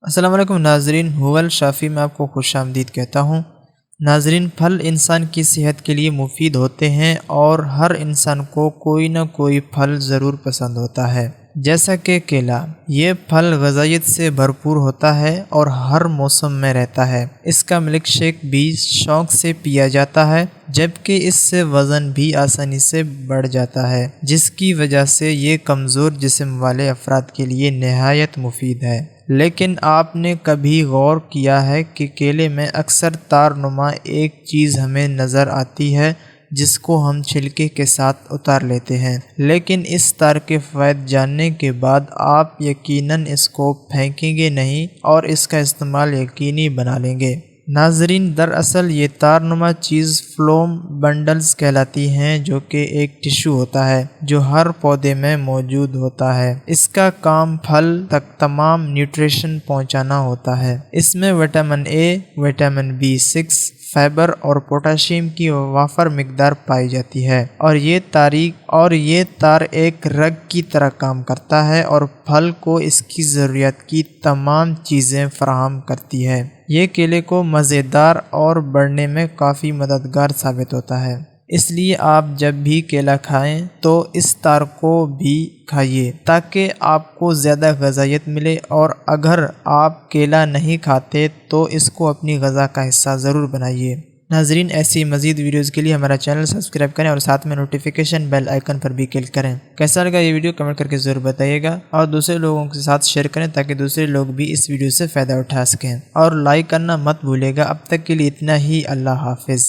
السلام علیکم ناظرین، ہوول شافی میں آپ کو خوش آمدید کہتا ہوں۔ ناظرین، پھل انسان کی صحت کے لیے مفید ہوتے ہیں اور ہر انسان کو کوئی نہ کوئی پھل ضرور پسند ہوتا ہے، جیسا کہ کیلا۔ یہ پھل غذائیت سے بھرپور ہوتا ہے اور ہر موسم میں رہتا ہے۔ اس کا ملک شیک بھی شوق سے پیا جاتا ہے، جبکہ اس سے وزن بھی آسانی سے بڑھ جاتا ہے، جس کی وجہ سے یہ کمزور جسم والے افراد کے لیے نہایت مفید ہے۔ لیکن آپ نے کبھی غور کیا ہے کہ کیلے میں اکثر تار نما ایک چیز ہمیں نظر آتی ہے جس کو ہم چھلکے کے ساتھ اتار لیتے ہیں، لیکن اس تار کے فوائد جاننے کے بعد آپ یقیناً اس کو پھینکیں گے نہیں اور اس کا استعمال یقینی بنا لیں گے۔ ناظرین، دراصل یہ تار نما چیز فلوم بنڈلز کہلاتی ہیں، جو کہ ایک ٹشو ہوتا ہے جو ہر پودے میں موجود ہوتا ہے۔ اس کا کام پھل تک تمام نیوٹریشن پہنچانا ہوتا ہے۔ اس میں vitamin A, vitamin B6، fibre اور پوٹاشیم کی وافر مقدار پائی جاتی ہے، اور یہ تار ایک رگ کی طرح کام کرتا ہے اور پھل کو اس کی ضروریات کی تمام چیزیں فراہم کرتی ہے۔ یہ کیلے کو مزیدار اور بڑھنے میں کافی مددگار ثابت ہوتا ہے۔ اس لیے آپ جب بھی کیلا کھائیں تو اس تار کو بھی کھائیے تاکہ آپ کو زیادہ غذائیت ملے، اور اگر آپ کیلا نہیں کھاتے تو اس کو اپنی غذا کا حصہ ضرور بنائیے۔ ناظرین، ایسی مزید ویڈیوز کے لیے ہمارا چینل سبسکرائب کریں اور ساتھ میں نوٹیفیکیشن بیل آئیکن پر بھی کلک کریں۔ کیسا لگا یہ ویڈیو کمنٹ کر کے ضرور بتائیے گا، اور دوسرے لوگوں کے ساتھ شیئر کریں تاکہ دوسرے لوگ بھی اس ویڈیو سے فائدہ اٹھا سکیں، اور لائک کرنا مت بھولے گا۔ اب تک کے لیے اتنا ہی، اللہ حافظ۔